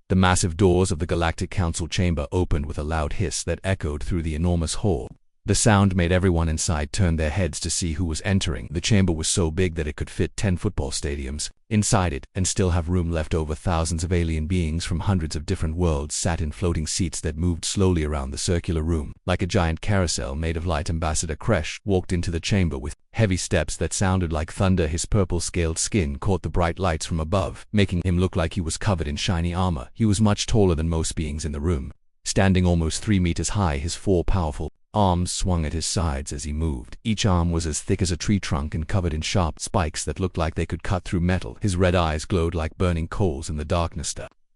The massive doors of the Galactic Council chamber opened with a loud hiss that echoed through the enormous hall. The sound made everyone inside turn their heads to see who was entering. The chamber was so big that it could fit 10 football stadiums inside it and still have room left over. Thousands of alien beings from hundreds of different worlds sat in floating seats that moved slowly around the circular room. Like a giant carousel made of light, Ambassador Kresh walked into the chamber with heavy steps that sounded like thunder. His purple-scaled skin caught the bright lights from above, making him look like he was covered in shiny armor. He was much taller than most beings in the room. Standing almost 3 meters high, his 4 powerful arms swung at his sides as he moved. Each arm was as thick as a tree trunk and covered in sharp spikes that looked like they could cut through metal. His red eyes glowed like burning coals in the darkness.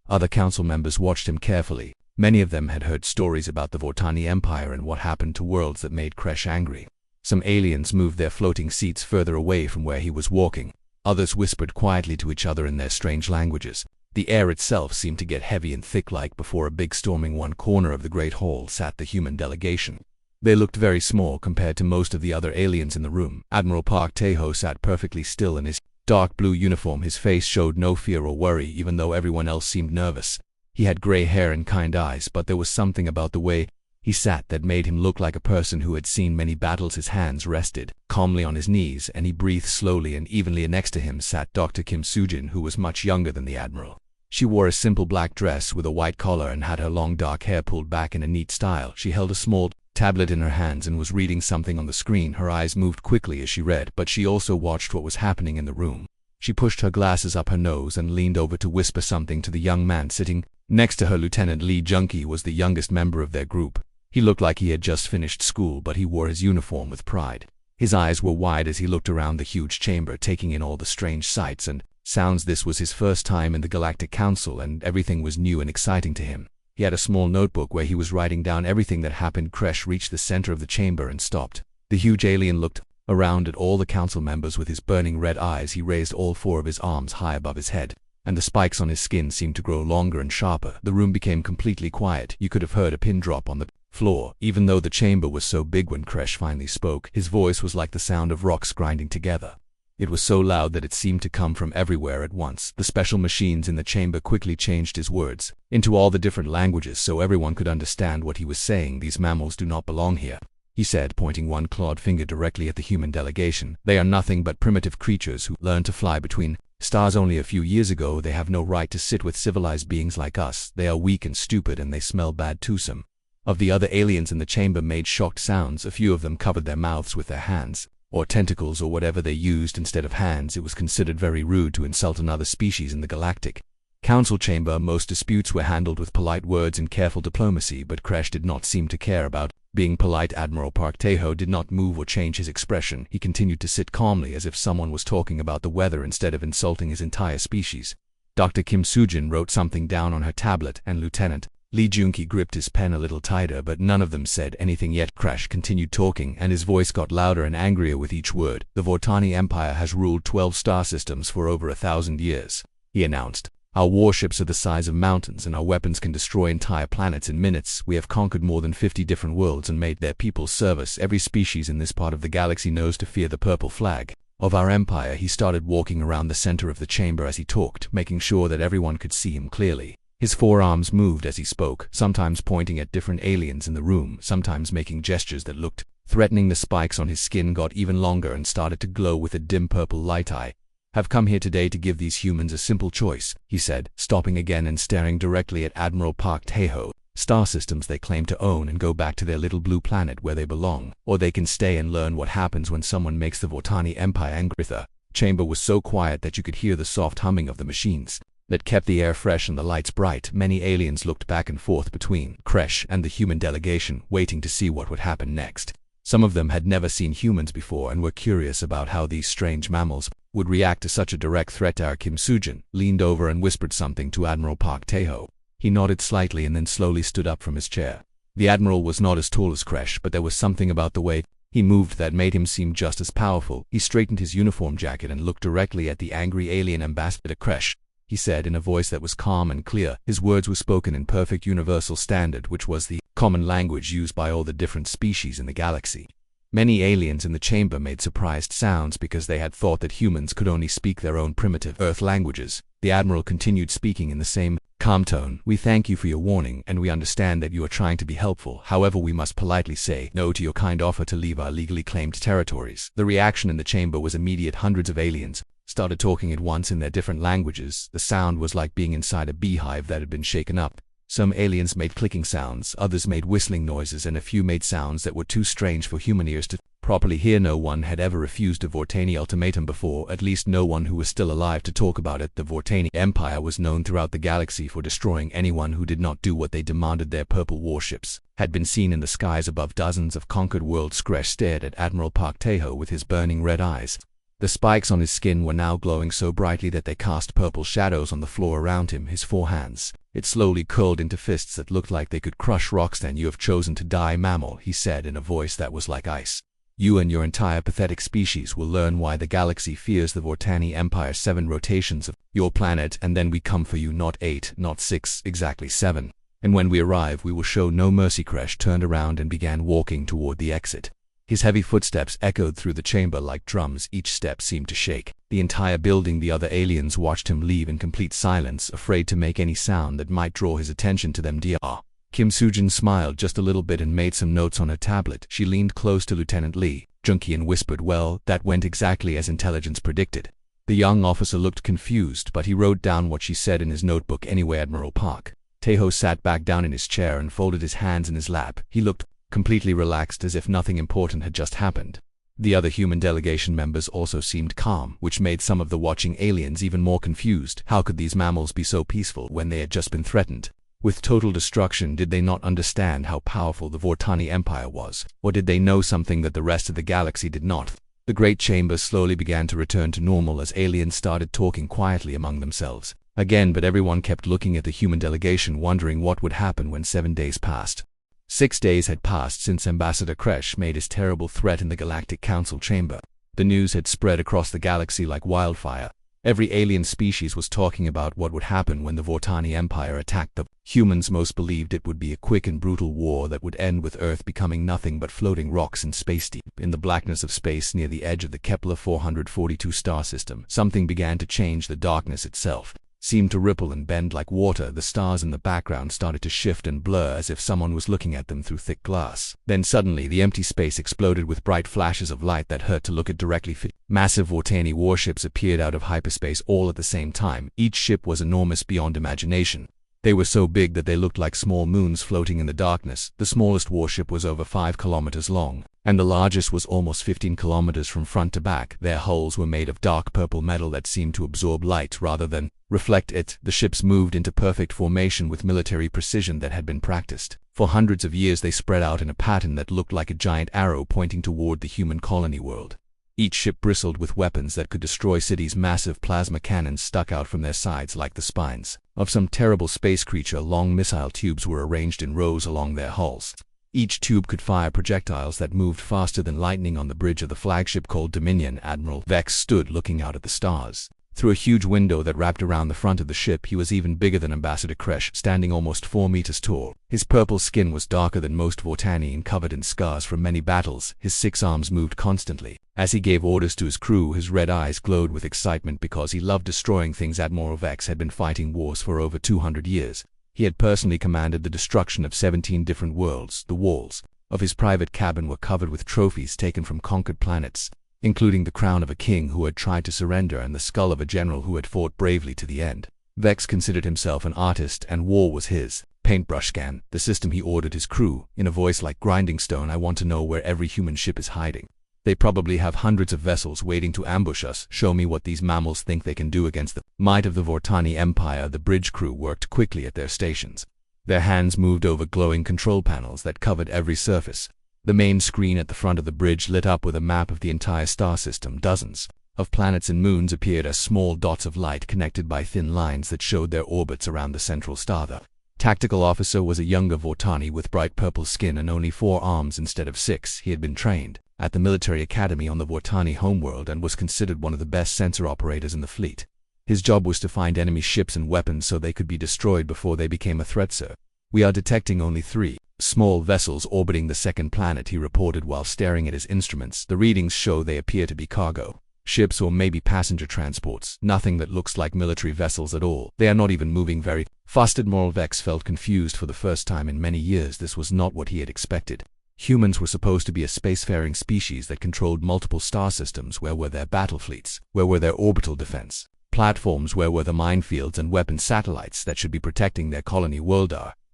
Other council members watched him carefully. Many of them had heard stories about the Vortani Empire and what happened to worlds that made Kresh angry. Some aliens moved their floating seats further away from where he was walking. Others whispered quietly to each other in their strange languages. The air itself seemed to get heavy and thick. Like before a big storm, in one corner of the great hall sat the human delegation. They looked very small compared to most of the other aliens in the room. Admiral Park Tae-ho sat perfectly still in his dark blue uniform. His face showed no fear or worry, even though everyone else seemed nervous. He had gray hair and kind eyes, but there was something about the way he sat that made him look like a person who had seen many battles. His hands rested calmly on his knees, and he breathed slowly and evenly. Next to him sat Dr. Kim Soo-jin, who was much younger than the admiral. She wore a simple black dress with a white collar and had her long dark hair pulled back in a neat style. She held a small tablet in her hands and was reading something on the screen. Her eyes moved quickly as she read, but she also watched what was happening in the room. She pushed her glasses up her nose and leaned over to whisper something to the young man sitting next to her. Lieutenant Lee Junki was the youngest member of their group. He looked like he had just finished school, but he wore his uniform with pride. His eyes were wide as he looked around the huge chamber, taking in all the strange sights and sounds. This was his first time in the Galactic Council, and everything was new and exciting to him. He had a small notebook where he was writing down everything that happened. Kresh reached the center of the chamber and stopped. The huge alien looked around at all the council members with his burning red eyes. He raised all 4 of his arms high above his head, and the spikes on his skin seemed to grow longer and sharper. The room became completely quiet. You could have heard a pin drop on the floor, even though the chamber was so big. When Kresh finally spoke, his voice was like the sound of rocks grinding together. It was so loud that it seemed to come from everywhere at once. The special machines in the chamber quickly changed his words into all the different languages so everyone could understand what he was saying. "These mammals do not belong here," he said, pointing one clawed finger directly at the human delegation. "They are nothing but primitive creatures who learned to fly between stars only a few years ago. They have no right to sit with civilized beings like us. They are weak and stupid, and they smell bad too." Some of the other aliens in the chamber made shocked sounds. A few of them covered their mouths with their hands or tentacles or whatever they used instead of hands. It was considered very rude to insult another species in the Galactic Council chamber. Most disputes were handled with polite words and careful diplomacy, but Kresh did not seem to care about being polite. Admiral Park Tae-ho did not move or change his expression. He continued to sit calmly as if someone was talking about the weather instead of insulting his entire species. Dr. Kim Soo-jin wrote something down on her tablet, and Lieutenant Lee Junki gripped his pen a little tighter, but none of them said anything yet. Kresh continued talking, and his voice got louder and angrier with each word. "The Vortani Empire has ruled 12 star systems for over 1,000 years, he announced. "Our warships are the size of mountains, and our weapons can destroy entire planets in minutes. We have conquered more than 50 different worlds and made their people serve us. Every species in this part of the galaxy knows to fear the purple flag of our empire." He started walking around the center of the chamber as he talked, making sure that everyone could see him clearly. His 4 arms moved as he spoke, sometimes pointing at different aliens in the room, sometimes making gestures that looked threatening. The spikes on his skin got even longer and started to glow with a dim purple light. "I have come here today to give these humans a simple choice," he said, stopping again and staring directly at Admiral Park Tae-ho. "Star systems they claim to own and go back to their little blue planet where they belong, or they can stay and learn what happens when someone makes the Vortani Empire angry." The chamber was so quiet that you could hear the soft humming of the machines that kept the air fresh and the lights bright. Many aliens looked back and forth between Kresh and the human delegation, waiting to see what would happen next. Some of them had never seen humans before and were curious about how these strange mammals would react to such a direct threat. Kim Soo-jin leaned over and whispered something to Admiral Park Tae-ho. He nodded slightly and then slowly stood up from his chair. The admiral was not as tall as Kresh, but there was something about the way he moved that made him seem just as powerful. He straightened his uniform jacket and looked directly at the angry alien. "Ambassador Kresh," he said in a voice that was calm and clear. His words were spoken in perfect universal standard, which was the common language used by all the different species in the galaxy. Many aliens in the chamber made surprised sounds because they had thought that humans could only speak their own primitive Earth languages. The admiral continued speaking in the same calm tone. "We thank you for your warning, and we understand that you are trying to be helpful. However, we must politely say no to your kind offer to leave our legally claimed territories." The reaction in the chamber was immediate. Hundreds of aliens started talking at once in their different languages. The sound was like being inside a beehive that had been shaken up. Some aliens made clicking sounds, others made whistling noises, and a few made sounds that were too strange for human ears to properly hear. No one had ever refused a Vortani ultimatum before, at least no one who was still alive to talk about it. The Vortani Empire was known throughout the galaxy for destroying anyone who did not do what they demanded. Their purple warships had been seen in the skies above dozens of conquered worlds. Skresh stared at Admiral Park Teho with his burning red eyes. The spikes on his skin were now glowing so brightly that they cast purple shadows on the floor around him. His four hands, it slowly curled into fists that looked like they could crush rocks. "Then you have chosen to die, mammal," he said in a voice that was like ice. "You and your entire pathetic species will learn why the galaxy fears the Vortani Empire. 7 rotations of your planet, and then we come for you. Not 8, not 6, exactly 7. And when we arrive, we will show no mercy." Skresh turned around and began walking toward the exit. His heavy footsteps echoed through the chamber like drums. Each step seemed to shake the entire building. The other aliens watched him leave in complete silence, afraid to make any sound that might draw his attention to them. Dr. Kim Sujin smiled just a little bit and made some notes on her tablet. She leaned close to Lieutenant Lee Junki and whispered, "Well, that went exactly as intelligence predicted." The young officer looked confused, but he wrote down what she said in his notebook anyway. Admiral Park Teho sat back down in his chair and folded his hands in his lap. He looked completely relaxed, as if nothing important had just happened. The other human delegation members also seemed calm, which made some of the watching aliens even more confused. How could these mammals be so peaceful when they had just been threatened with total destruction? Did they not understand how powerful the Vortani Empire was? Or did they know something that the rest of the galaxy did not? The great chamber slowly began to return to normal as aliens started talking quietly among themselves again, but everyone kept looking at the human delegation, wondering what would happen when 7 days passed. 6 days had passed since Ambassador Skresh made his terrible threat in the Galactic Council chamber. The news had spread across the galaxy like wildfire. Every alien species was talking about what would happen when the Vortani Empire attacked the humans. Most believed it would be a quick and brutal war that would end with Earth becoming nothing but floating rocks in space. Deep in the blackness of space near the edge of the Kepler 442 star system, something began to change. The darkness itself seemed to ripple and bend like water. The stars in the background started to shift and blur as if someone was looking at them through thick glass. Then suddenly the empty space exploded with bright flashes of light that hurt to look at directly. Massive Vortani warships appeared out of hyperspace all at the same time. Each ship was enormous beyond imagination. They were so big that they looked like small moons floating in the darkness. The smallest warship was over 5 kilometers long, and the largest was almost 15 kilometers from front to back. Their hulls were made of dark purple metal that seemed to absorb light rather than reflect it. The ships moved into perfect formation with military precision that had been practiced. For hundreds of years they spread out in a pattern that looked like a giant arrow pointing toward the human colony world. Each ship bristled with weapons that could destroy cities. Massive plasma cannons stuck out from their sides like the spines of some terrible space creature. Long missile tubes were arranged in rows along their hulls. Each tube could fire projectiles that moved faster than lightning. On the bridge of the flagship called Dominion, Admiral Vex stood looking out at the stars through a huge window that wrapped around the front of the ship. He was even bigger than Ambassador Skresh, standing almost 4 meters tall. His purple skin was darker than most Vortani and covered in scars from many battles. His 6 arms moved constantly as he gave orders to his crew. His red eyes glowed with excitement because he loved destroying things. Admiral Vex had been fighting wars for over 200 years. He had personally commanded the destruction of 17 different worlds. The walls of his private cabin were covered with trophies taken from conquered planets, including the crown of a king who had tried to surrender and the skull of a general who had fought bravely to the end. Vex considered himself an artist, and war was his paintbrush. Scan the system, he ordered his crew, in a voice like grinding stone. "I want to know where every human ship is hiding. They probably have hundreds of vessels waiting to ambush us. Show me what these mammals think they can do against the might of the Vortani Empire." The bridge crew worked quickly at their stations. Their hands moved over glowing control panels that covered every surface. The main screen at the front of the bridge lit up with a map of the entire star system. Dozens of planets and moons appeared as small dots of light connected by thin lines that showed their orbits around the central star. The tactical officer was a younger Vortani with bright purple skin and only 4 arms instead of 6. He had been trained at the military academy on the Vortani homeworld and was considered one of the best sensor operators in the fleet. His job was to find enemy ships and weapons so they could be destroyed before they became a threat. "Sir, we are detecting only 3 small vessels orbiting the second planet," he reported while staring at his instruments. "The readings show they appear to be cargo ships or maybe passenger transports. Nothing that looks like military vessels at all. They are not even moving very First Admiral Vex felt confused for the first time in many years. This was not what he had expected. Humans were supposed to be a spacefaring species that controlled multiple star systems. Where were their battle fleets? Where were their orbital defense platforms? Where were the minefields and weapon satellites that should be protecting their colony world?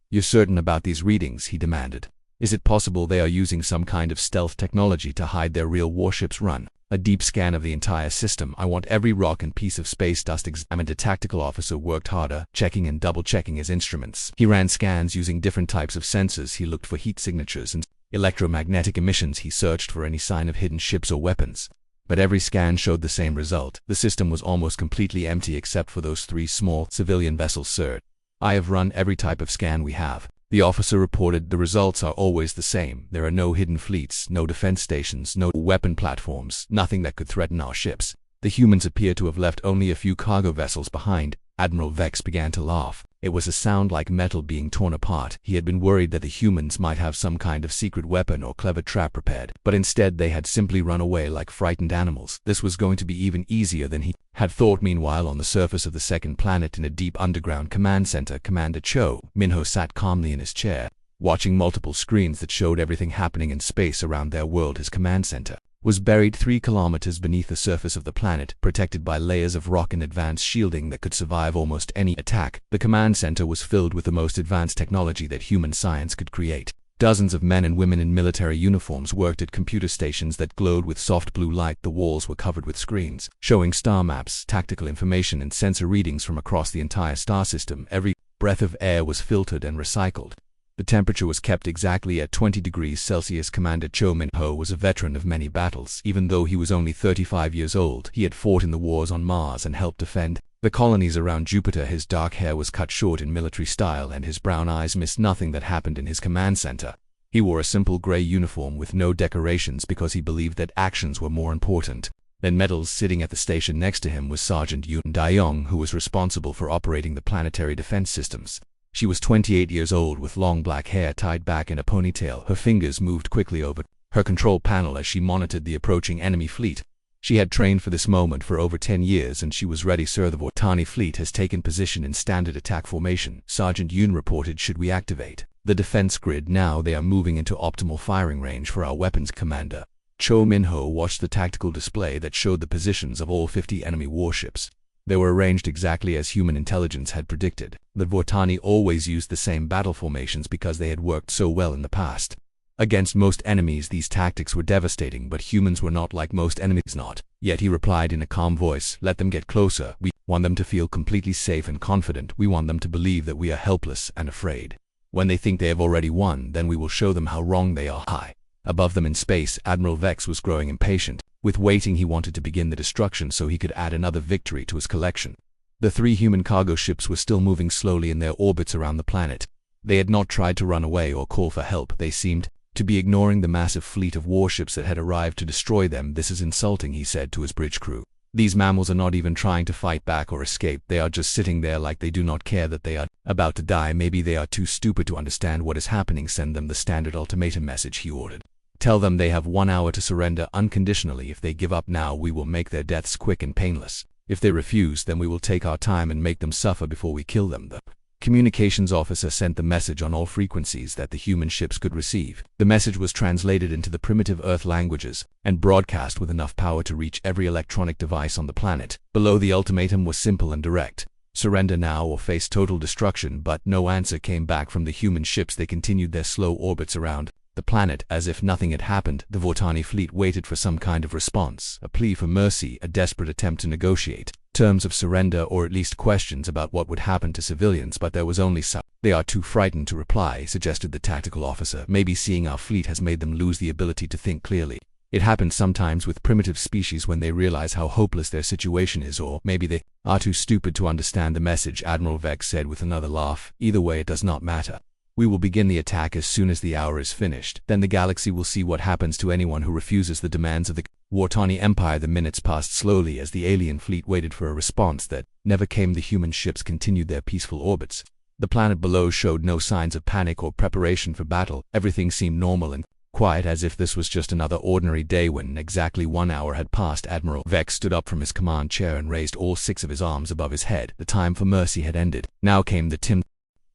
You're certain about these readings? He demanded. Is it possible they are using some kind of stealth technology to hide their real warships? Run a deep scan of the entire system. I want every rock and piece of space dust examined. The tactical officer worked harder, checking and double-checking his instruments. He ran scans using different types of sensors. He looked for heat signatures and electromagnetic emissions. He searched for any sign of hidden ships or weapons. But every scan showed the same result. The system was almost completely empty except for those 3 small civilian vessels, sir. I have run every type of scan we have. The officer reported. The results are always the same. There are no hidden fleets, no defense stations, no weapon platforms, nothing that could threaten our ships. The humans appear to have left only a few cargo vessels behind. Admiral Vex began to laugh. It was a sound like metal being torn apart. He had been worried that the humans might have some kind of secret weapon or clever trap prepared, but instead they had simply run away like frightened animals. This was going to be even easier than he had thought. Meanwhile, on the surface of the second planet in a deep underground command center, Commander Cho Minho sat calmly in his chair, watching multiple screens that showed everything happening in space around their world. His command center was buried 3 kilometers beneath the surface of the planet, protected by layers of rock and advanced shielding that could survive almost any attack. The command center was filled with the most advanced technology that human science could create. Dozens of men and women in military uniforms worked at computer stations that glowed with soft blue light. The walls were covered with screens, showing star maps, tactical information, and sensor readings from across the entire star system. Every breath of air was filtered and recycled. The temperature was kept exactly at 20 degrees Celsius. Commander Cho Min-ho was a veteran of many battles. Even though he was only 35 years old, he had fought in the wars on Mars and helped defend the colonies around Jupiter. His dark hair was cut short in military style, and his brown eyes missed nothing that happened in his command center. He wore a simple gray uniform with no decorations because he believed that actions were more important than medals. Sitting at the station next to him was Sergeant Yoon Da-young, who was responsible for operating the planetary defense systems. She was 28 years old with long black hair tied back in a ponytail. Her fingers moved quickly over her control panel as she monitored the approaching enemy fleet. She had trained for this moment for over 10 years and she was ready. Sir, the Vortani fleet has taken position in standard attack formation, Sergeant Yoon reported. Should we activate the defense grid now? They are moving into optimal firing range for our weapons. Commander Cho Min-ho watched the tactical display that showed the positions of all 50 enemy warships. They were arranged exactly as human intelligence had predicted. The Vortani always used the same battle formations because they had worked so well in the past. Against most enemies, these tactics were devastating, but humans were not like most enemies. Not yet, he replied in a calm voice. Let them get closer. We want them to feel completely safe and confident. We want them to believe that we are helpless and afraid. When they think they have already won, then we will show them how wrong they are. High above them in space, Admiral Vex was growing impatient. With waiting, he wanted to begin the destruction so he could add another victory to his collection. The 3 human cargo ships were still moving slowly in their orbits around the planet. They had not tried to run away or call for help. They seemed to be ignoring the massive fleet of warships that had arrived to destroy them. This is insulting, he said to his bridge crew. These mammals are not even trying to fight back or escape. They are just sitting there like they do not care that they are about to die. Maybe they are too stupid to understand what is happening. Send them the standard ultimatum message, he ordered. Tell them they have 1 hour to surrender unconditionally. If they give up now, we will make their deaths quick and painless. If they refuse, then we will take our time and make them suffer before we kill them. The communications officer sent the message on all frequencies that the human ships could receive. The message was translated into the primitive Earth languages and broadcast with enough power to reach every electronic device on the planet. Below, the ultimatum was simple and direct. Surrender now or face total destruction. But no answer came back from the human ships. They continued their slow orbits around the planet as if nothing had happened. The Vortani fleet waited for some kind of response, a plea for mercy, a desperate attempt to negotiate terms of surrender, or at least questions about what would happen to civilians, but there was only silence. They are too frightened to reply, suggested the tactical officer. Maybe seeing our fleet has made them lose the ability to think clearly. It happens sometimes with primitive species when they realize how hopeless their situation is, or maybe they are too stupid to understand the message, Admiral Vex said with another laugh. Either way, it does not matter. We will begin the attack as soon as the hour is finished. Then the galaxy will see what happens to anyone who refuses the demands of the Vortani Empire. The minutes passed slowly as the alien fleet waited for a response that never came. The human ships continued their peaceful orbits. The planet below showed no signs of panic or preparation for battle. Everything seemed normal and Quiet as if this was just another ordinary day. When exactly 1 hour had passed, Admiral Vex stood up from his command chair and raised all 6 of his arms above his head. The time for mercy had ended. Now came the tim.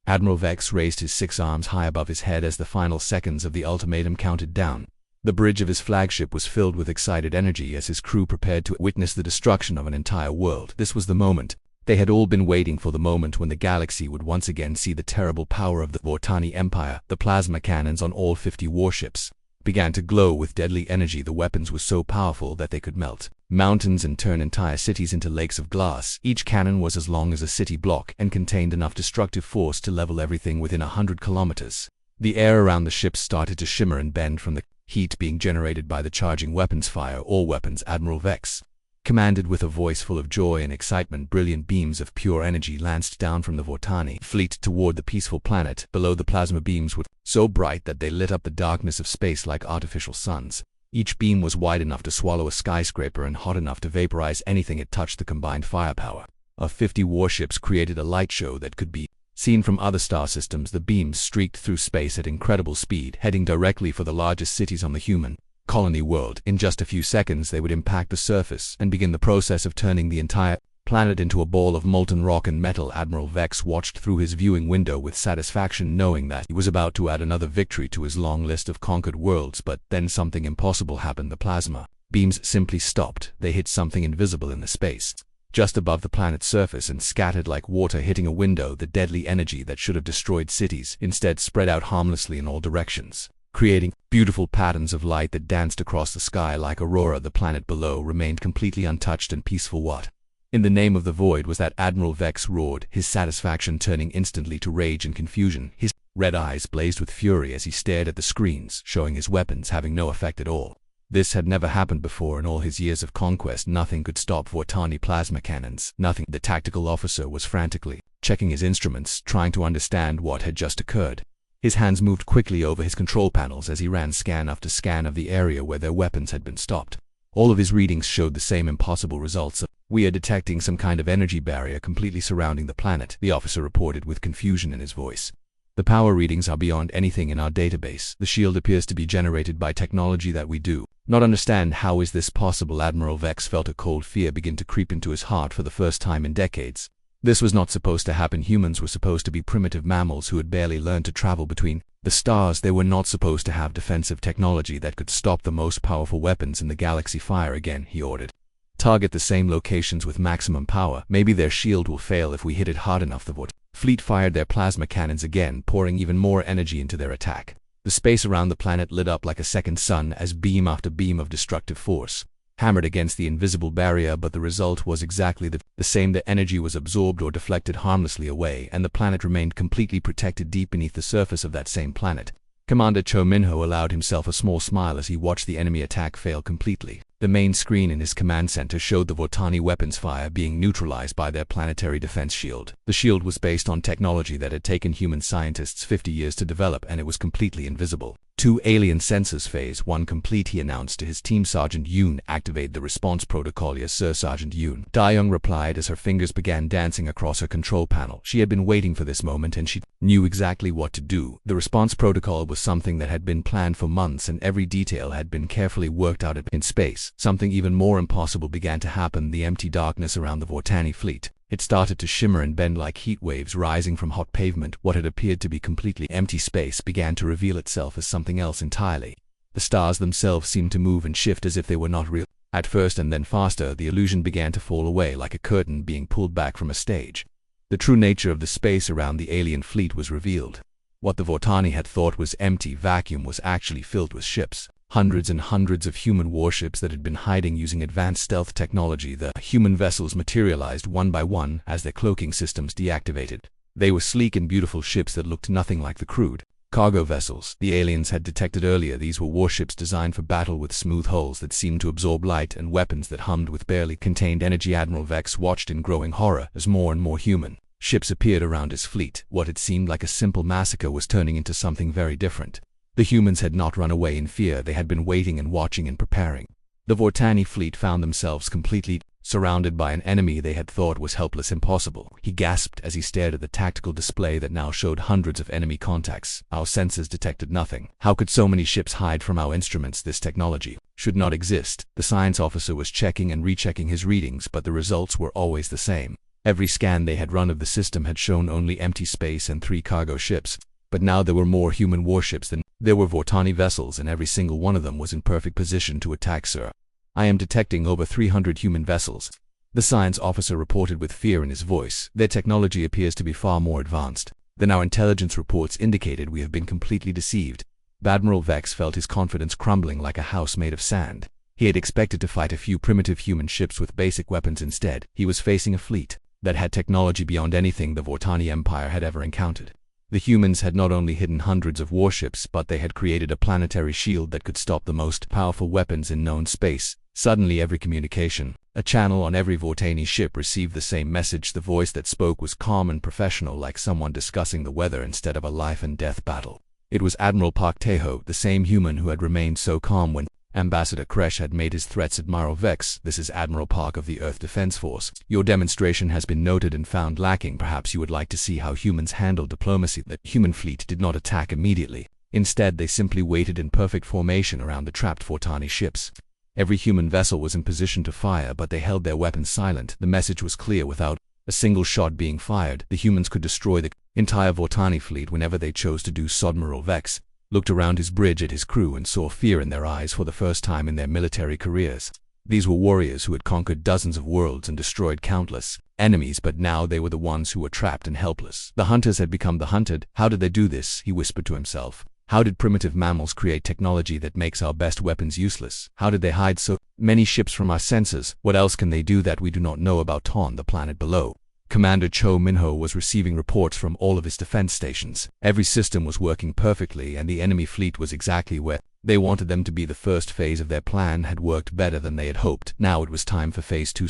Admiral Vex raised his 6 arms high above his head as the final seconds of the ultimatum counted down. The bridge of his flagship was filled with excited energy as his crew prepared to witness the destruction of an entire world. This was the moment. They had all been waiting for, the moment when the galaxy would once again see the terrible power of the Vortani Empire. The plasma cannons on all 50 warships began to glow with deadly energy. The weapons were so powerful that they could melt mountains and turn entire cities into lakes of glass. Each cannon was as long as a city block and contained enough destructive force to level everything within 100 kilometers. The air around the ships started to shimmer and bend from the heat being generated by the charging weapons. Fire all weapons, Admiral Vex commanded with a voice full of joy and excitement. Brilliant beams of pure energy lanced down from the Vortani fleet toward the peaceful planet below. The plasma beams were so bright that they lit up the darkness of space like artificial suns. Each beam was wide enough to swallow a skyscraper and hot enough to vaporize anything it touched. The combined firepower of 50 warships created a light show that could be seen from other star systems. The beams streaked through space at incredible speed, heading directly for the largest cities on the human colony world. In just a few seconds they would impact the surface and begin the process of turning the entire planet into a ball of molten rock and metal. Admiral Vex watched through his viewing window with satisfaction, knowing that he was about to add another victory to his long list of conquered worlds. But then something impossible happened. The plasma beams simply stopped. They hit something invisible in the space just above the planet's surface and scattered like water hitting a window. The deadly energy that should have destroyed cities instead spread out harmlessly in all directions, creating beautiful patterns of light that danced across the sky like aurora. The planet below remained completely untouched and peaceful. What in the name of the void was that? Admiral Vex roared, his satisfaction turning instantly to rage and confusion. His red eyes blazed with fury as he stared at the screens, showing his weapons having no effect at all. This had never happened before in all his years of conquest. Nothing could stop Vortani plasma cannons. Nothing. The tactical officer was frantically checking his instruments, trying to understand what had just occurred. His hands moved quickly over his control panels as he ran scan after scan of the area where their weapons had been stopped. All of his readings showed the same impossible results. We are detecting some kind of energy barrier completely surrounding the planet, the officer reported with confusion in his voice. The power readings are beyond anything in our database. The shield appears to be generated by technology that we do not understand. How is this possible? Admiral Vex felt a cold fear begin to creep into his heart for the first time in decades. This was not supposed to happen. Humans were supposed to be primitive mammals who had barely learned to travel between the stars. They were not supposed to have defensive technology that could stop the most powerful weapons in the galaxy. Fire again, he ordered. Target the same locations with maximum power. Maybe their shield will fail if we hit it hard enough. The Vort fleet fired their plasma cannons again, pouring even more energy into their attack. The space around the planet lit up like a second sun as beam after beam of destructive force hammered against the invisible barrier, but the result was exactly the same. The energy was absorbed or deflected harmlessly away, and the planet remained completely protected. Deep beneath the surface of that same planet, Commander Cho Minho allowed himself a small smile as he watched the enemy attack fail completely. The main screen in his command center showed the Vortani weapons fire being neutralized by their planetary defense shield. The shield was based on technology that had taken human scientists 50 years to develop, and it was completely invisible. 2 alien sensors. Phase 1 complete, he announced to his team. Sergeant Yoon, activate the response protocol. Yes, sir, Sergeant Yoon. Dayoung replied as her fingers began dancing across her control panel. She had been waiting for this moment and she knew exactly what to do. The response protocol was something that had been planned for months, and every detail had been carefully worked out. In space, something even more impossible began to happen. The empty darkness around the Vortani fleet, it started to shimmer and bend like heat waves rising from hot pavement. What had appeared to be completely empty space began to reveal itself as something else entirely. The stars themselves seemed to move and shift as if they were not real at first, and then faster the illusion began to fall away like a curtain being pulled back from a stage. The true nature of the space around the alien fleet was revealed. What the Vortani had thought was empty vacuum was actually filled with ships. Hundreds and hundreds of human warships that had been hiding using advanced stealth technology. The human vessels materialized one by one as their cloaking systems deactivated. They were sleek and beautiful ships that looked nothing like the crude cargo vessels the aliens had detected earlier. These were warships designed for battle with smooth hulls that seemed to absorb light and weapons that hummed with barely contained energy. Admiral Vex watched in growing horror as more and more human ships appeared around his fleet. What had seemed like a simple massacre was turning into something very different. The humans had not run away in fear. They had been waiting and watching and preparing. The Vortani fleet found themselves completely surrounded by an enemy they had thought was helpless impossible. He gasped as he stared at the tactical display that now showed hundreds of enemy contacts. Our sensors detected nothing. How could so many ships hide from our instruments? This technology should not exist. The science officer was checking and rechecking his readings, but the results were always the same. Every scan they had run of the system had shown only empty space and 3 cargo ships. But now there were more human warships than there were Vortani vessels, and every single one of them was in perfect position to attack, sir. I am detecting over 300 human vessels, the science officer reported with fear in his voice. Their technology appears to be far more advanced than our intelligence reports indicated. We have been completely deceived. Admiral Vex felt his confidence crumbling like a house made of sand. He had expected to fight a few primitive human ships with basic weapons. Instead, he was facing a fleet that had technology beyond anything the Vortani Empire had ever encountered. The humans had not only hidden hundreds of warships, but they had created a planetary shield that could stop the most powerful weapons in known space. Suddenly, every communication, a channel on every Vortani ship received the same message. The voice that spoke was calm and professional, like someone discussing the weather instead of a life-and-death battle. It was Admiral Park Teho, the same human who had remained so calm when Ambassador Kresh had made his threats. Admiral Vex, this is Admiral Park of the Earth Defense Force. Your demonstration has been noted and found lacking. Perhaps you would like to see how humans handled diplomacy. The human fleet did not attack immediately. Instead, they simply waited in perfect formation around the trapped Vortani ships. Every human vessel was in position to fire, but they held their weapons silent. The message was clear. Without a single shot being fired, the humans could destroy the entire Vortani fleet whenever they chose to do so. Admiral Vex looked around his bridge at his crew and saw fear in their eyes for the first time in their military careers. These were warriors who had conquered dozens of worlds and destroyed countless enemies, but now they were the ones who were trapped and helpless. The hunters had become the hunted. How did they do this? He whispered to himself. How did primitive mammals create technology that makes our best weapons useless? How did they hide so many ships from our sensors? What else can they do that we do not know about? Ton, the planet below. Commander Cho Minho was receiving reports from all of his defense stations. Every system was working perfectly, and the enemy fleet was exactly where they wanted them to be. The first phase of their plan had worked better than they had hoped. Now it was time for Phase 2.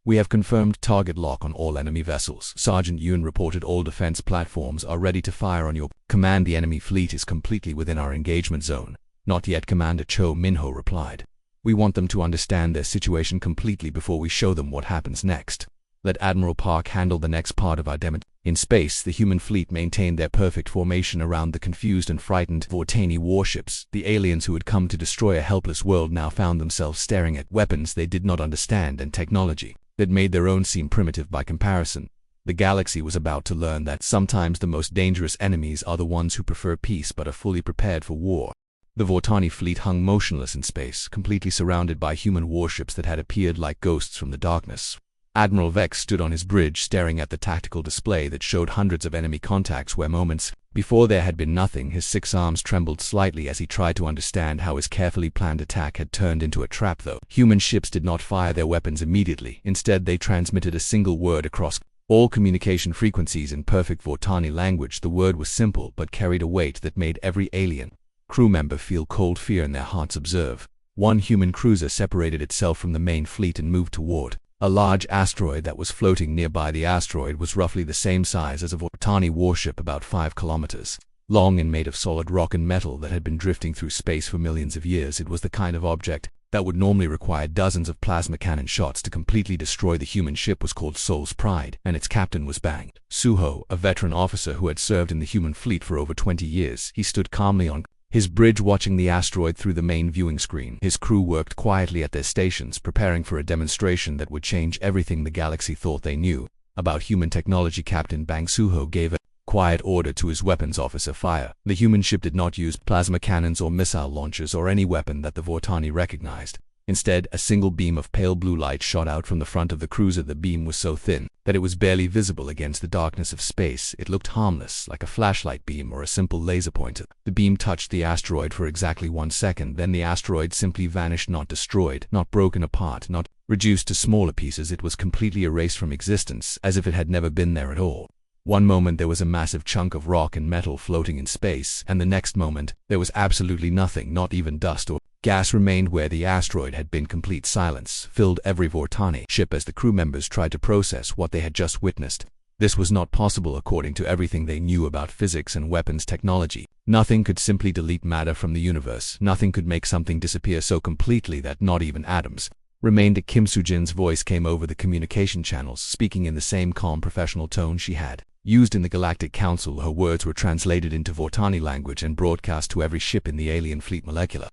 We have confirmed target lock on all enemy vessels. Sergeant Yun reported all defense platforms are ready to fire on your command. The enemy fleet is completely within our engagement zone. Not yet, Commander Cho Minho replied. We want them to understand their situation completely before we show them what happens next. Let Admiral Park handle the next part of our demo. In space, the human fleet maintained their perfect formation around the confused and frightened Vortani warships. The aliens who had come to destroy a helpless world now found themselves staring at weapons they did not understand and technology that made their own seem primitive by comparison. The galaxy was about to learn that sometimes the most dangerous enemies are the ones who prefer peace but are fully prepared for war. The Vortani fleet hung motionless in space, completely surrounded by human warships that had appeared like ghosts from the darkness. Admiral Vex stood on his bridge staring at the tactical display that showed hundreds of enemy contacts where moments before there had been nothing. His 6 arms trembled slightly as he tried to understand how his carefully planned attack had turned into a trap. Though human ships did not fire their weapons immediately, instead they transmitted a single word across all communication frequencies in perfect Vortani language. The word was simple but carried a weight that made every alien crew member feel cold fear in their hearts. Observe. One human cruiser separated itself from the main fleet and moved toward a large asteroid that was floating nearby. The asteroid was roughly the same size as a Vortani warship, about 5 kilometers long and made of solid rock and metal that had been drifting through space for millions of years. It was the kind of object that would normally require dozens of plasma cannon shots to completely destroy. The human ship was called Soul's Pride, and its captain was Bang Suho, a veteran officer who had served in the human fleet for over 20 years. He stood calmly on his bridge watching the asteroid through the main viewing screen. His crew worked quietly at their stations, preparing for a demonstration that would change everything the galaxy thought they knew about human technology. Captain Bang Suho gave a quiet order to his weapons officer: fire. The human ship did not use plasma cannons or missile launchers or any weapon that the Vortani recognized. Instead, a single beam of pale blue light shot out from the front of the cruiser. The beam was so thin that it was barely visible against the darkness of space. It looked harmless, like a flashlight beam or a simple laser pointer. The beam touched the asteroid for exactly 1 second, then the asteroid simply vanished, not destroyed, not broken apart, not reduced to smaller pieces. It was completely erased from existence, as if it had never been there at all. One moment there was a massive chunk of rock and metal floating in space, and the next moment there was absolutely nothing, not even dust or gas remained where the asteroid had been. Complete silence filled every Vortani ship as the crew members tried to process what they had just witnessed. This was not possible according to everything they knew about physics and weapons technology. Nothing could simply delete matter from the universe. Nothing could make something disappear so completely that not even atoms remained. Kim Soo-jin's voice came over the communication channels, speaking in the same calm professional tone she had used in the Galactic Council. Her words were translated into Vortani language and broadcast to every ship in the alien fleet. Molecular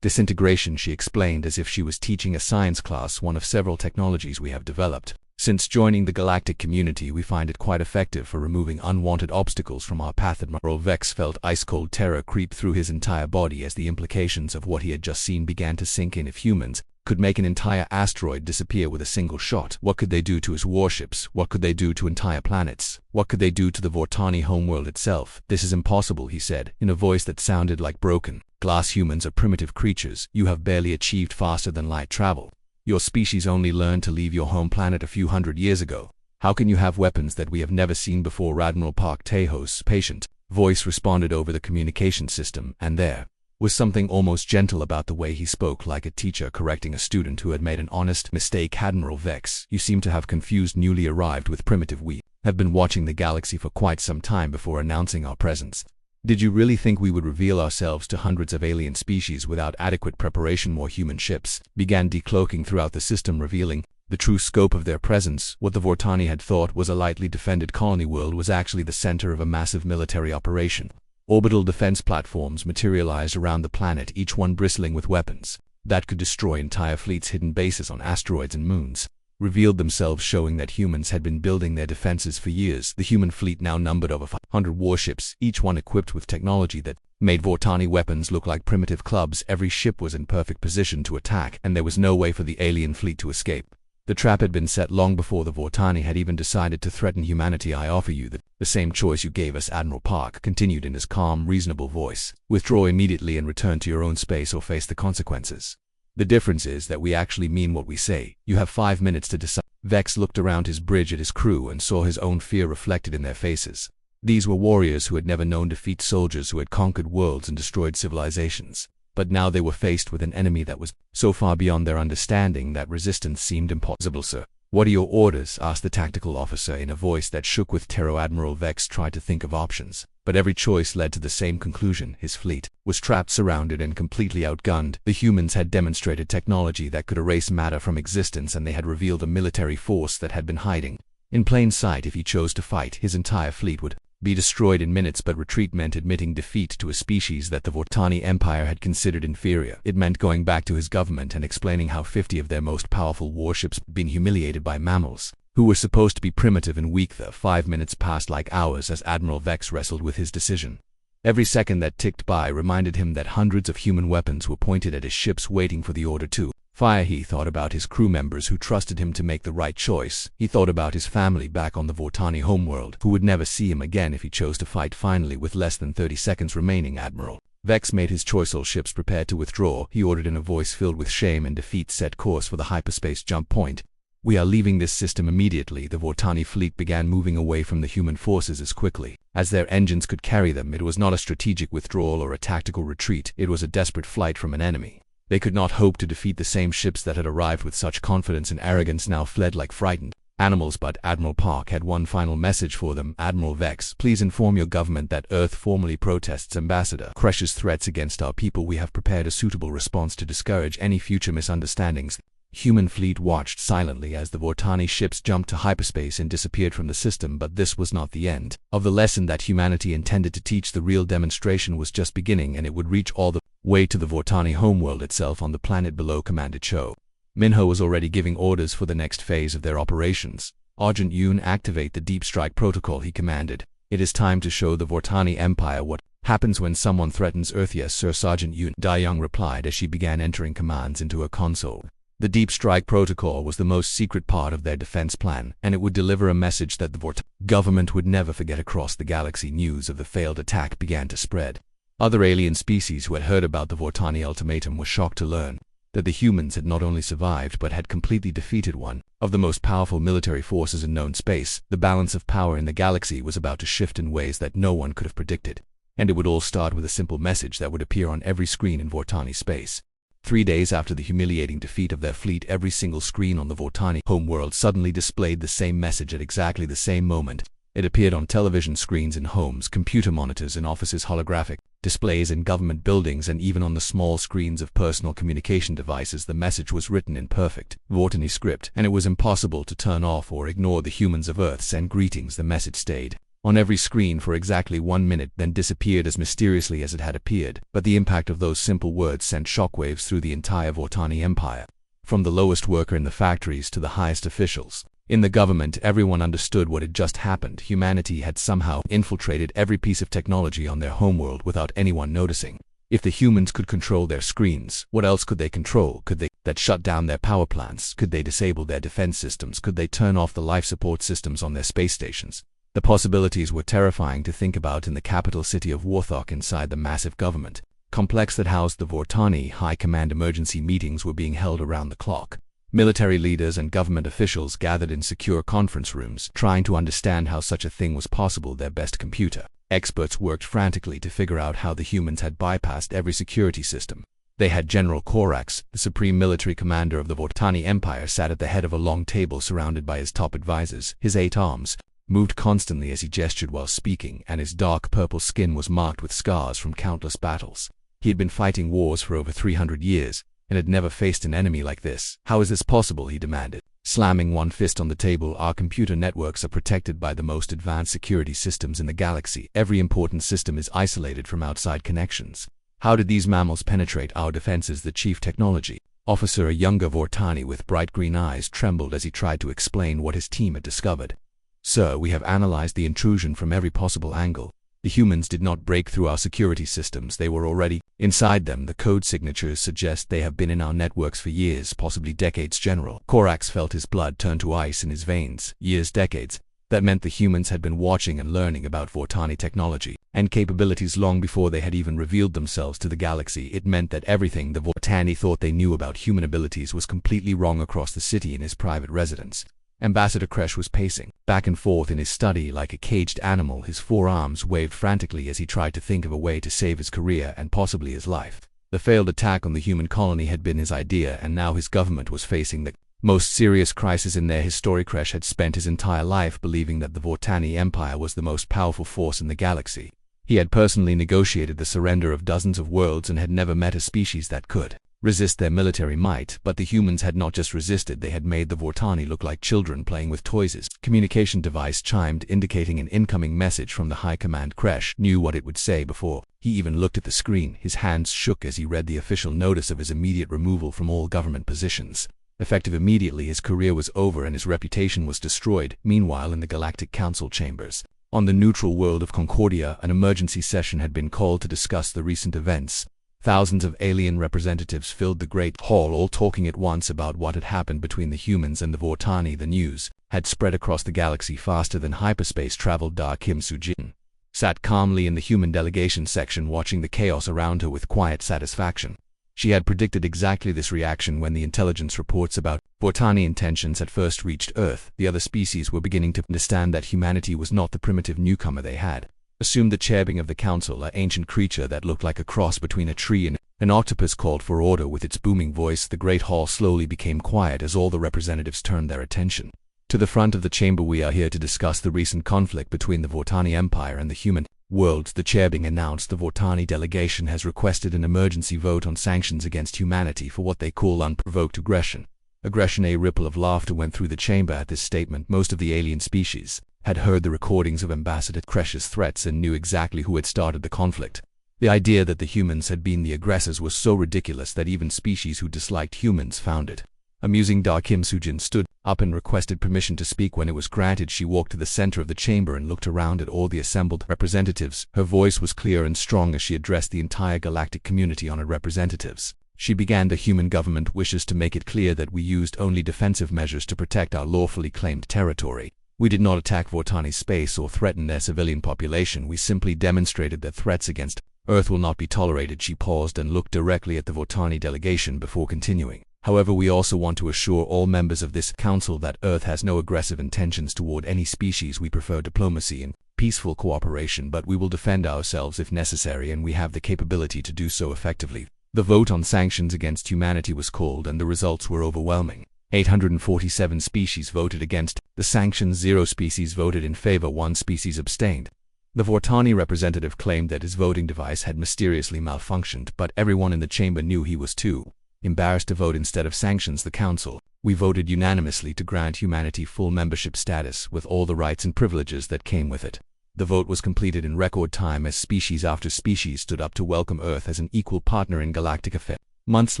disintegration, she explained as if she was teaching a science class, one of several technologies we have developed. Since joining the galactic community, we find it quite effective for removing unwanted obstacles from our path. Admiral Vex felt ice-cold terror creep through his entire body as the implications of what he had just seen began to sink in. If humans could make an entire asteroid disappear with a single shot, what could they do to his warships? What could they do to entire planets? What could they do to the Vortani homeworld itself? This is impossible, he said, in a voice that sounded like broken glass. Humans are primitive creatures. You have barely achieved faster than light travel. Your species only learned to leave your home planet a few hundred years ago. How can you have weapons that we have never seen before? Admiral Park Taeho's patient voice responded over the communication system, and there was something almost gentle about the way he spoke, like a teacher correcting a student who had made an honest mistake. Admiral Vex, you seem to have confused newly arrived with primitive. We have been watching the galaxy for quite some time before announcing our presence. Did you really think we would reveal ourselves to hundreds of alien species without adequate preparation? More human ships began decloaking throughout the system, revealing the true scope of their presence. What the Vortani had thought was a lightly defended colony world was actually the center of a massive military operation. Orbital defense platforms materialized around the planet, each one bristling with weapons that could destroy entire fleets. Hidden bases on asteroids and moons revealed themselves, showing that humans had been building their defenses for years. The human fleet now numbered over 500 warships, each one equipped with technology that made Vortani weapons look like primitive clubs. Every ship was in perfect position to attack, and there was no way for the alien fleet to escape. The trap had been set long before the Vortani had even decided to threaten humanity. I offer you the same choice you gave us, Admiral Park continued in his calm, reasonable voice. Withdraw immediately and return to your own space, or face the consequences. The difference is that we actually mean what we say. You have 5 minutes to decide. Vex looked around his bridge at his crew and saw his own fear reflected in their faces. These were warriors who had never known defeat, soldiers who had conquered worlds and destroyed civilizations. But now they were faced with an enemy that was so far beyond their understanding that resistance seemed impossible. Sir, what are your orders? Asked the tactical officer in a voice that shook with terror. Admiral Vex tried to think of options, but every choice led to the same conclusion. His fleet was trapped, surrounded, and completely outgunned. The humans had demonstrated technology that could erase matter from existence, and they had revealed a military force that had been hiding in plain sight. If he chose to fight, his entire fleet would be destroyed in minutes, but retreat meant admitting defeat to a species that the Vortani Empire had considered inferior. It meant going back to his government and explaining how 50 of their most powerful warships had been humiliated by mammals who were supposed to be primitive and weak. The 5 minutes passed like hours as Admiral Vex wrestled with his decision. Every second that ticked by reminded him that hundreds of human weapons were pointed at his ships, waiting for the order to fire. He thought about his crew members who trusted him to make the right choice. He thought about his family back on the Vortani homeworld, who would never see him again if he chose to fight. Finally, with less than 30 seconds remaining, Admiral Vex made his choice. All ships prepared to withdraw, he ordered in a voice filled with shame and defeat. Set course for the hyperspace jump point. We are leaving this system immediately. The Vortani fleet began moving away from the human forces as quickly as their engines could carry them. It was not a strategic withdrawal or a tactical retreat. It was a desperate flight from an enemy they could not hope to defeat. The same ships that had arrived with such confidence and arrogance now fled like frightened animals. But Admiral Park had one final message for them. Admiral Vex, please inform your government that Earth formally protests Ambassador Cresh's threats against our people. We have prepared a suitable response to discourage any future misunderstandings. Human fleet watched silently as the Vortani ships jumped to hyperspace and disappeared from the system. But this was not the end of the lesson that humanity intended to teach. The real demonstration was just beginning, and it would reach all the way to the Vortani homeworld itself. On the planet below, Commander Cho Minho was already giving orders for the next phase of their operations. Argent Yoon, activate the deep strike protocol, he commanded. It is time to show the Vortani Empire what happens when someone threatens Earth. Yes, Sir, Sergeant Yoon, Young replied as she began entering commands into her console. The deep strike protocol was the most secret part of their defense plan, and it would deliver a message that the Vortani government would never forget. Across the galaxy, news of the failed attack began to spread. Other alien species who had heard about the Vortani ultimatum were shocked to learn that the humans had not only survived but had completely defeated one of the most powerful military forces in known space. The balance of power in the galaxy was about to shift in ways that no one could have predicted, and it would all start with a simple message that would appear on every screen in Vortani space. 3 days after the humiliating defeat of their fleet, every single screen on the Vortani homeworld suddenly displayed the same message at exactly the same moment. It appeared on television screens in homes, computer monitors in offices, holographic displays in government buildings, and even on the small screens of personal communication devices. The message was written in perfect Vortani script, and it was impossible to turn off or ignore. The humans of Earth send greetings. The message stayed on every screen for exactly 1 minute, then disappeared as mysteriously as it had appeared. But the impact of those simple words sent shockwaves through the entire Vortani Empire. From the lowest worker in the factories to the highest officials in the government, everyone understood what had just happened. Humanity had somehow infiltrated every piece of technology on their homeworld without anyone noticing. If the humans could control their screens, what else could they control? Could they shut down their power plants? Could they disable their defense systems? Could they turn off the life support systems on their space stations? The possibilities were terrifying to think about. In the capital city of Warthog, inside the massive government complex that housed the Vortani High Command, emergency meetings were being held around the clock. Military leaders and government officials gathered in secure conference rooms, trying to understand how such a thing was possible. Their best computer experts worked frantically to figure out how the humans had bypassed every security system. They had General Korax, the supreme military commander of the Vortani Empire, sat at the head of a long table surrounded by his top advisors. His 8 arms moved constantly as he gestured while speaking, and his dark purple skin was marked with scars from countless battles. He had been fighting wars for over 300 years, and had never faced an enemy like this. How is this possible? He demanded, slamming one fist on the table. Our computer networks are protected by the most advanced security systems in the galaxy. Every important system is isolated from outside connections. How did these mammals penetrate our defenses? The chief technology officer, a younger Vortani with bright green eyes, trembled as he tried to explain what his team had discovered. Sir, we have analyzed the intrusion from every possible angle. The humans did not break through our security systems. They were already inside them. The code signatures suggest they have been in our networks for years, possibly decades. General Korax felt his blood turn to ice in his veins. Years, decades. That meant the humans had been watching and learning about Vortani technology and capabilities long before they had even revealed themselves to the galaxy. It meant that everything the Vortani thought they knew about human abilities was completely wrong. Across the city in his private residence, Ambassador Kresh was pacing back and forth in his study like a caged animal. His 4 arms waved frantically as he tried to think of a way to save his career and possibly his life. The failed attack on the human colony had been his idea, and now his government was facing the most serious crisis in their history. Kresh had spent his entire life believing that the Vortani Empire was the most powerful force in the galaxy. He had personally negotiated the surrender of dozens of worlds and had never met a species that could resist their military might. But the humans had not just resisted, they had made the Vortani look like children playing with toys. His communication device chimed, indicating an incoming message from the High Command. Kresh knew what it would say before he even looked at the screen. His hands shook as he read the official notice of his immediate removal from all government positions. Effective immediately, his career was over and his reputation was destroyed. Meanwhile, in the Galactic Council chambers on the neutral world of Concordia, an emergency session had been called to discuss the recent events. Thousands of alien representatives filled the great hall, all talking at once about what had happened between the humans and the Vortani. The news had spread across the galaxy faster than hyperspace travel. Kim Soo-jin sat calmly in the human delegation section, watching the chaos around her with quiet satisfaction. She had predicted exactly this reaction when the intelligence reports about Vortani intentions had first reached Earth. The other species were beginning to understand that humanity was not the primitive newcomer they had assumed. The chairman of the council, an ancient creature that looked like a cross between a tree and an octopus, called for order with its booming voice. The great hall slowly became quiet as all the representatives turned their attention to the front of the chamber. We are here to discuss the recent conflict between the Vortani Empire and the human world. The chairman announced. The Vortani delegation has requested an emergency vote on sanctions against humanity for what they call unprovoked aggression. A ripple of laughter went through the chamber at this statement. Most of the alien species had heard the recordings of Ambassador Kresh's threats and knew exactly who had started the conflict. The idea that the humans had been the aggressors was so ridiculous that even species who disliked humans found it amusing. Kim Soo-jin stood up and requested permission to speak. When it was granted, she walked to the center of the chamber and looked around at all the assembled representatives. Her voice was clear and strong as she addressed the entire galactic community on her representatives. She began. The human government wishes to make it clear that we used only defensive measures to protect our lawfully claimed territory. We did not attack Vortani's space or threaten their civilian population. We simply demonstrated that threats against Earth will not be tolerated. She paused and looked directly at the Vortani delegation before continuing. However, we also want to assure all members of this council that Earth has no aggressive intentions toward any species. We prefer diplomacy and peaceful cooperation, but we will defend ourselves if necessary, and we have the capability to do so effectively. The vote on sanctions against humanity was called, and the results were overwhelming. 847 species voted against the sanctions, 0 species voted in favor, 1 species abstained. The Vortani representative claimed that his voting device had mysteriously malfunctioned, but everyone in the chamber knew he was too embarrassed to vote. Instead of sanctions, the council, we voted unanimously to grant humanity full membership status with all the rights and privileges that came with it. The vote was completed in record time as species after species stood up to welcome Earth as an equal partner in galactic affairs. Months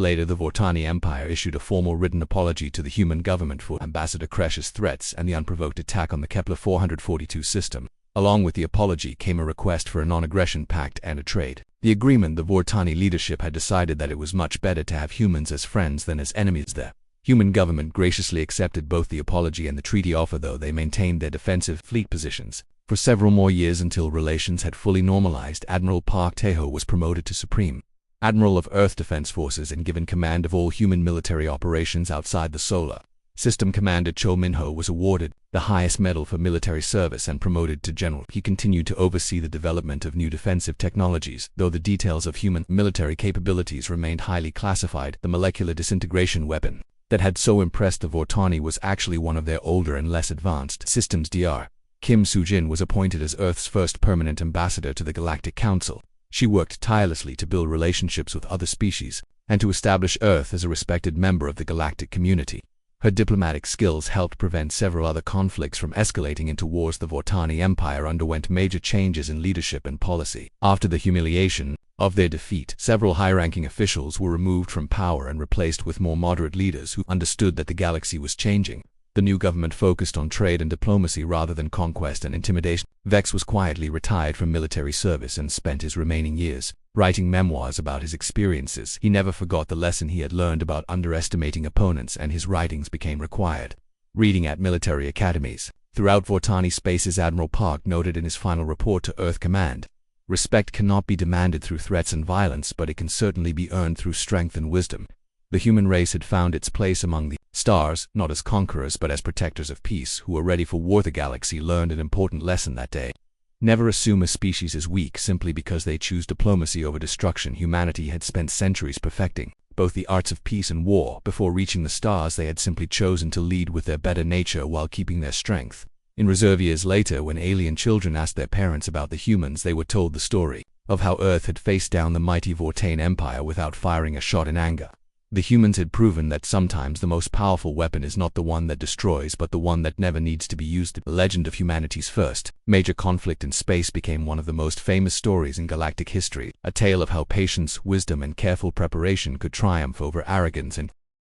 later, the Vortani Empire issued a formal written apology to the human government for Ambassador Kresh's threats and the unprovoked attack on the Kepler 442 system. Along with the apology came a request for a non-aggression pact and a trade. The agreement, the Vortani leadership had decided that it was much better to have humans as friends than as enemies. The human government graciously accepted both the apology and the treaty offer, though they maintained their defensive fleet positions. For several more years until relations had fully normalized, Admiral Park Tae-ho was promoted to Supreme Admiral of Earth Defense Forces and given command of all human military operations outside the solar system. Commander Cho Min-ho was awarded the highest medal for military service and promoted to general. He continued to oversee the development of new defensive technologies, though the details of human military capabilities remained highly classified. The molecular disintegration weapon that had so impressed the Vortani was actually one of their older and less advanced systems. Dr. Kim Soo-jin was appointed as Earth's first permanent ambassador to the Galactic Council. She worked tirelessly to build relationships with other species and to establish Earth as a respected member of the galactic community. Her diplomatic skills helped prevent several other conflicts from escalating into wars. The Vortani Empire underwent major changes in leadership and policy. After the humiliation of their defeat, several high-ranking officials were removed from power and replaced with more moderate leaders who understood that the galaxy was changing. The new government focused on trade and diplomacy rather than conquest and intimidation. Vex was quietly retired from military service and spent his remaining years writing memoirs about his experiences. He never forgot the lesson he had learned about underestimating opponents, and his writings became required reading at military academies. Throughout Vortani spaces, Admiral Park noted in his final report to Earth Command, "Respect cannot be demanded through threats and violence, but it can certainly be earned through strength and wisdom." The human race had found its place among the stars, not as conquerors but as protectors of peace who were ready for war. The galaxy learned an important lesson that day. Never assume a species is weak simply because they choose diplomacy over destruction. Humanity had spent centuries perfecting both the arts of peace and war. Before reaching the stars, they had simply chosen to lead with their better nature while keeping their strength in reserve. Years later, when alien children asked their parents about the humans, they were told the story of how Earth had faced down the mighty Vortane Empire without firing a shot in anger. The humans had proven that sometimes the most powerful weapon is not the one that destroys, but the one that never needs to be used. The legend of humanity's first major conflict in space became one of the most famous stories in galactic history, a tale of how patience, wisdom, and careful preparation could triumph over arrogance and